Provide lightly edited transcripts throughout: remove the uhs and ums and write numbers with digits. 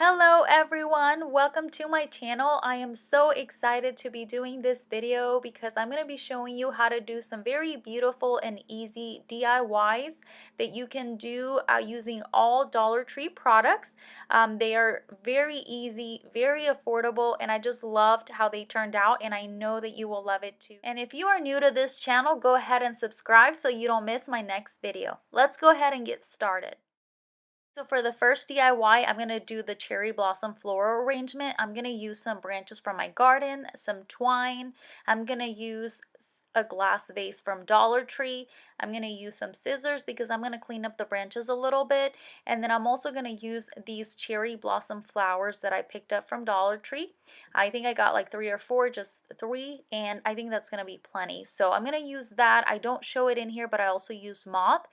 Hello everyone, welcome to my channel. I am so excited to be doing this video because I'm going to be showing you how to do some very beautiful and easy DIYs that you can do using all Dollar Tree products. They are very easy, very affordable, and I just loved how they turned out, and I know that you will love it too. And if you are new to this channel, go ahead and subscribe so you don't miss my next video. Let's go ahead and get started. So for the first DIY, I'm going to do the cherry blossom floral arrangement. I'm going to use some branches from my garden, some twine. I'm going to use a glass vase from Dollar Tree. I'm going to use some scissors because I'm going to clean up the branches a little bit. And then I'm also going to use these cherry blossom flowers that I picked up from Dollar Tree. I think I got like 3 or 4, just 3, and I think that's going to be plenty. So I'm going to use that. I don't show it in here, but I also use moth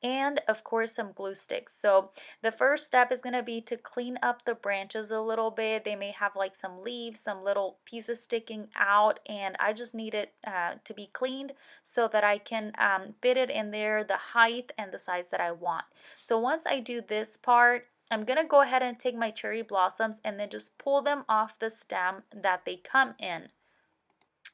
and of course some glue sticks. So the first step is going to be to clean up the branches a little bit. They may have like some leaves, some little pieces sticking out, and I just need it to be cleaned so that I can fit it in there the height and the size that I want. So once I do this part, I'm going to go ahead and take my cherry blossoms and then just pull them off the stem that they come in.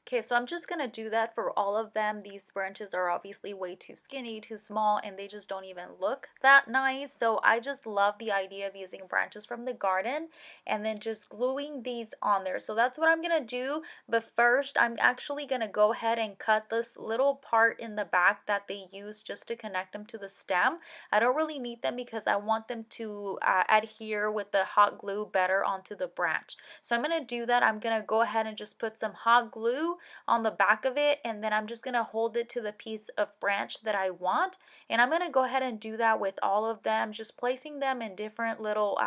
Okay, so I'm just going to do that for all of them. These branches are obviously way too skinny, too small, and they just don't even look that nice. So I just love the idea of using branches from the garden and then just gluing these on there. So that's what I'm going to do. But first, I'm actually going to go ahead and cut this little part in the back that they use just to connect them to the stem. I don't really need them because I want them to adhere with the hot glue better onto the branch. So I'm going to do that. I'm going to go ahead and just put some hot glue on the back of it, and then I'm just going to hold it to the piece of branch that I want, and I'm going to go ahead and do that with all of them, just placing them in different little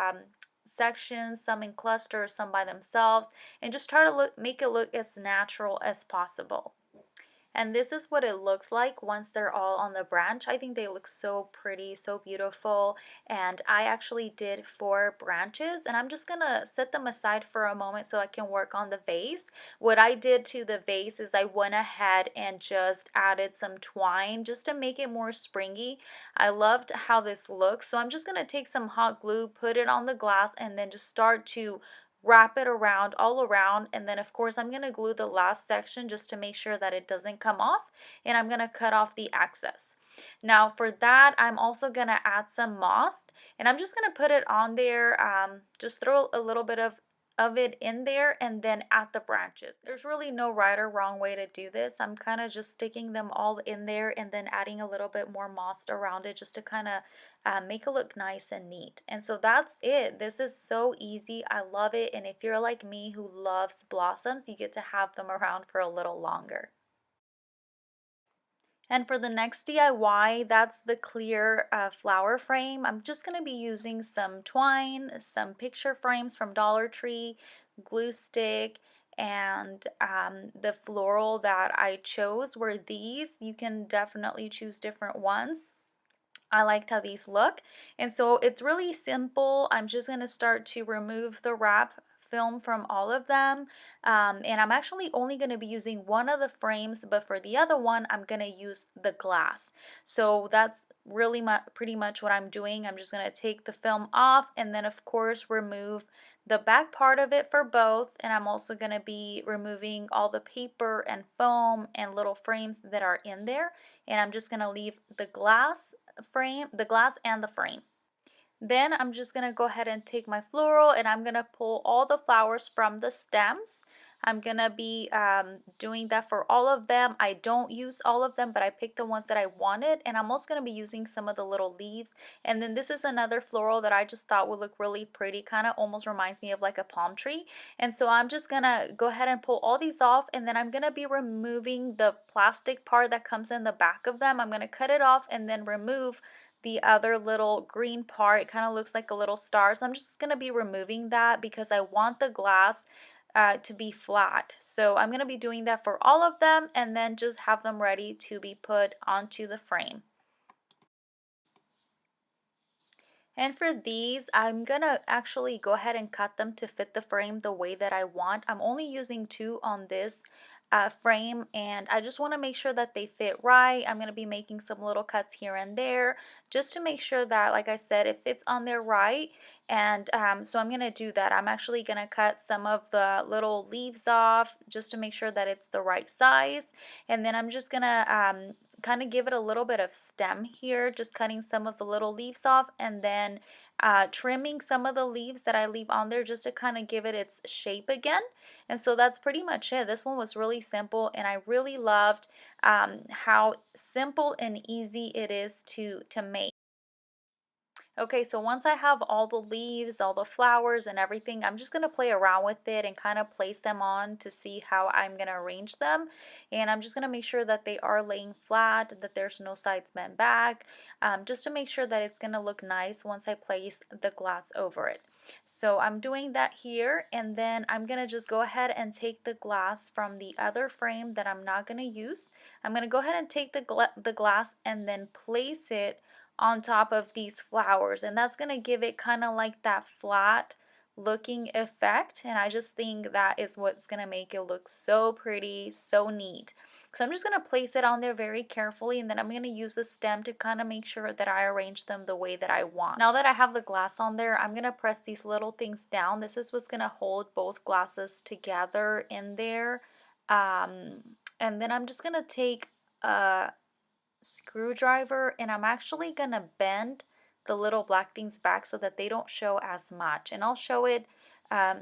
sections, some in clusters, some by themselves, and just try to make it look as natural as possible. And this is what it looks like once they're all on the branch. I think they look so pretty, so beautiful. And I actually did 4 branches, and I'm just gonna set them aside for a moment so I can work on the vase. What I did to the vase is I went ahead and just added some twine just to make it more springy. I loved how this looks, so I'm just gonna take some hot glue, put it on the glass, and then just start to wrap it around all around, and then of course I'm going to glue the last section just to make sure that it doesn't come off, and I'm going to cut off the excess. Now for that, I'm also going to add some moss, and I'm just going to put it on there, just throw a little bit of it in there and then at the branches. There's really no right or wrong way to do this. I'm kind of just sticking them all in there and then adding a little bit more moss around it just to kind of make it look nice and neat. And so that's it. This is so easy. I love it. And if you're like me who loves blossoms, you get to have them around for a little longer. And for the next DIY, that's the clear flower frame. I'm just going to be using some twine, some picture frames from Dollar Tree, glue stick, and the floral that I chose were these. You can definitely choose different ones. I liked how these look, and so it's really simple. I'm just going to start to remove the wrap film from all of them, and I'm actually only going to be using one of the frames, but for the other one I'm going to use the glass. So that's really pretty much what I'm doing. I'm just going to take the film off and then of course remove the back part of it for both, and I'm also going to be removing all the paper and foam and little frames that are in there, and I'm just going to leave the glass and the frame. Then I'm just going to go ahead and take my floral and I'm going to pull all the flowers from the stems. I'm going to be doing that for all of them. I don't use all of them, but I picked the ones that I wanted, and I'm also going to be using some of the little leaves. And then this is another floral that I just thought would look really pretty, kind of almost reminds me of like a palm tree. And so I'm just going to go ahead and pull all these off, and then I'm going to be removing the plastic part that comes in the back of them. I'm going to cut it off and then remove the other little green part. It kind of looks like a little star, so I'm just going to be removing that because I want the glass to be flat. So I'm going to be doing that for all of them and then just have them ready to be put onto the frame. And for these, I'm going to actually go ahead and cut them to fit the frame the way that I want. I'm only using 2 on this frame, and I just want to make sure that they fit right. I'm going to be making some little cuts here and there just to make sure that, like I said, it fits on there right. And so I'm going to do that. I'm actually going to cut some of the little leaves off just to make sure that it's the right size. And then I'm just going to kind of give it a little bit of stem here, just cutting some of the little leaves off, and then trimming some of the leaves that I leave on there just to kind of give it its shape again. And so that's pretty much it. This one was really simple, and I really loved how simple and easy it is to make. Okay, so once I have all the leaves, all the flowers and everything, I'm just going to play around with it and kind of place them on to see how I'm going to arrange them. And I'm just going to make sure that they are laying flat, that there's no sides bent back, just to make sure that it's going to look nice once I place the glass over it. So I'm doing that here, and then I'm going to just go ahead and take the glass from the other frame that I'm not going to use. I'm going to go ahead and take the glass and then place it on top of these flowers, and that's going to give it kind of like that flat looking effect, and I just think that is what's going to make it look so pretty, so neat. So I'm just going to place it on there very carefully, and then I'm going to use a stem to kind of make sure that I arrange them the way that I want. Now that I have the glass on there, I'm going to press these little things down. This is what's going to hold both glasses together in there. And then I'm just going to take a screwdriver, and I'm actually gonna bend the little black things back so that they don't show as much, and I'll show it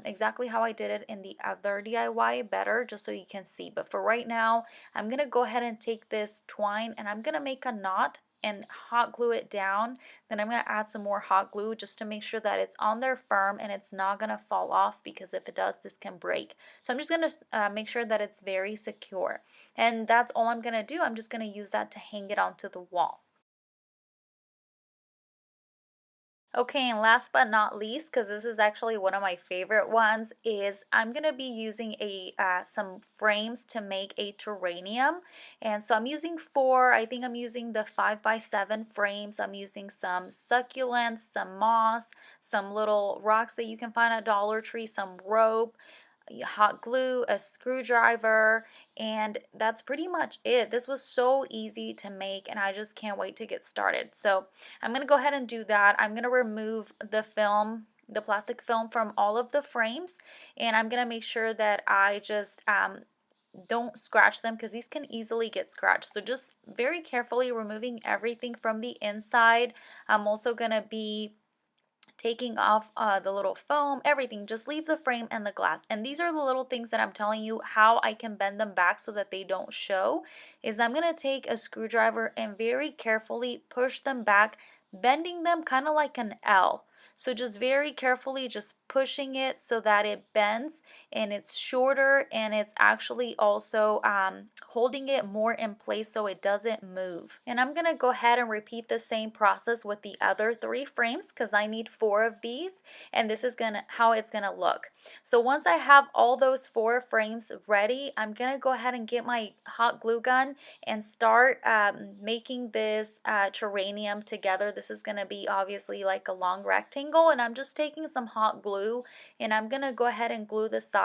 exactly how I did it in the other DIY better, just so you can see. But for right now, I'm gonna go ahead and take this twine, and I'm gonna make a knot and hot glue it down. Then I'm gonna add some more hot glue just to make sure that it's on there firm and it's not gonna fall off, because if it does, this can break. So I'm just gonna make sure that it's very secure. And that's all I'm going to do. I'm just going to use that to hang it onto the wall. Okay, and last but not least, because this is actually one of my favorite ones, is I'm going to be using some frames to make a terrarium. And so I'm using four. I think I'm using the 5x7 frames. I'm using some succulents, some moss, some little rocks that you can find at Dollar Tree, some rope, hot glue, a screwdriver, and that's pretty much it. This was so easy to make, and I just can't wait to get started. So I'm going to go ahead and do that. I'm going to remove the film, the plastic film, from all of the frames, and I'm going to make sure that I just don't scratch them, because these can easily get scratched. So just very carefully removing everything from the inside. I'm also going to be taking off the little foam, everything. Just leave the frame and the glass. And these are the little things that I'm telling you how I can bend them back so that they don't show. Is I'm going to take a screwdriver and very carefully push them back, bending them kind of like an L. So just very carefully just pushing it so that it bends and it's shorter, and it's actually also holding it more in place so it doesn't move. And I'm going to go ahead and repeat the same process with the other three frames, because I need four of these, and this is how it's going to look. So once I have all those four frames ready, I'm going to go ahead and get my hot glue gun and start making this terrarium together. This is going to be obviously like a long rectangle, and I'm just taking some hot glue, and I'm going to go ahead and glue the sides.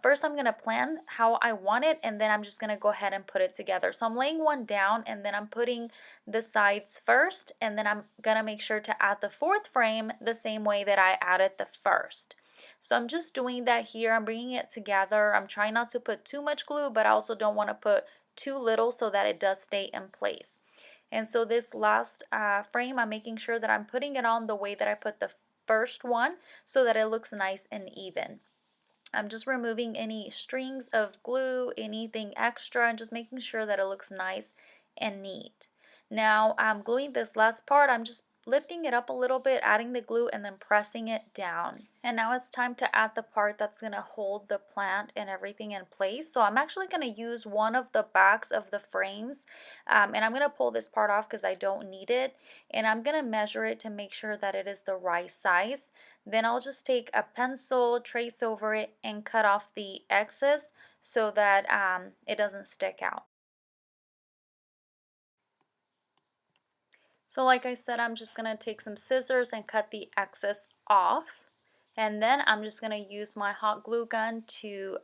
First I'm going to plan how I want it, and then I'm just going to go ahead and put it together. So I'm laying one down, and then I'm putting the sides first, and then I'm going to make sure to add the fourth frame the same way that I added the first. So I'm just doing that here. I'm bringing it together. I'm trying not to put too much glue, but I also don't want to put too little so that it does stay in place. And so this last frame, I'm making sure that I'm putting it on the way that I put the first one so that it looks nice and even. I'm just removing any strings of glue, anything extra, and just making sure that it looks nice and neat. Now I'm gluing this last part. I'm just lifting it up a little bit, adding the glue, and then pressing it down. And now it's time to add the part that's going to hold the plant and everything in place. So I'm actually going to use one of the backs of the frames, and I'm going to pull this part off because I don't need it, and I'm going to measure it to make sure that it is the right size. Then I'll just take a pencil, trace over it, and cut off the excess so that it doesn't stick out. So like I said, I'm just going to take some scissors and cut the excess off. And then I'm just going to use my hot glue gun to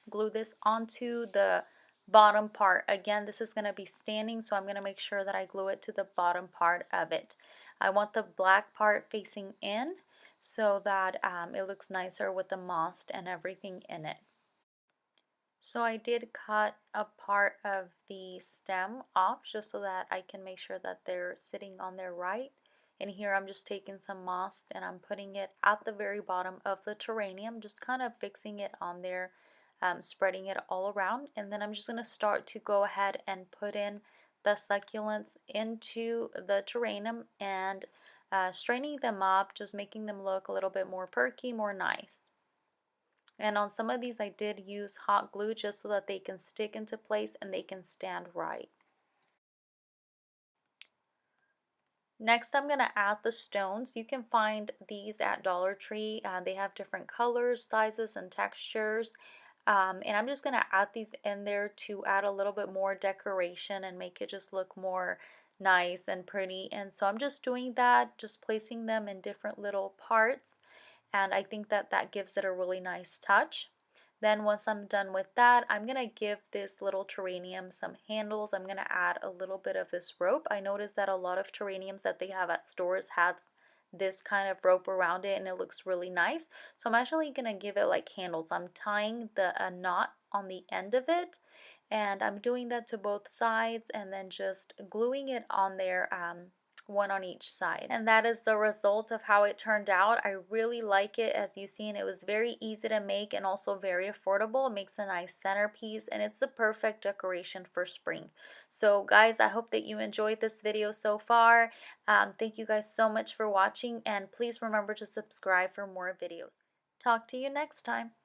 glue this onto the bottom part. Again, this is going to be standing, so I'm going to make sure that I glue it to the bottom part of it. I want the black part facing in so that it looks nicer with the moss and everything in it. So I did cut a part of the stem off just so that I can make sure that they're sitting on their right. And here I'm just taking some moss and I'm putting it at the very bottom of the terrarium, just kind of fixing it on there, spreading it all around. And then I'm just going to start to go ahead and put in the succulents into the terrarium and straining them up, just making them look a little bit more perky, more nice. And on some of these I did use hot glue just so that they can stick into place and they can stand right. Next I'm going to add the stones. You can find these at Dollar Tree. They have different colors, sizes, and textures. And I'm just going to add these in there to add a little bit more decoration and make it just look more nice and pretty. And so I'm just doing that, just placing them in different little parts. And I think that that gives it a really nice touch. Then once I'm done with that, I'm going to give this little terrarium some handles. I'm going to add a little bit of this rope. I noticed that a lot of terrariums that they have at stores have this kind of rope around it and it looks really nice. So I'm actually going to give it like handles. I'm tying a knot on the end of it and I'm doing that to both sides and then just gluing it on there, one on each side. And that is the result of how it turned out. I really like it. As you've seen, it was very easy to make and also very affordable. It makes a nice centerpiece and it's the perfect decoration for spring. So guys, I hope that you enjoyed this video so far. Thank you guys so much for watching and please remember to subscribe for more videos. Talk to you next time.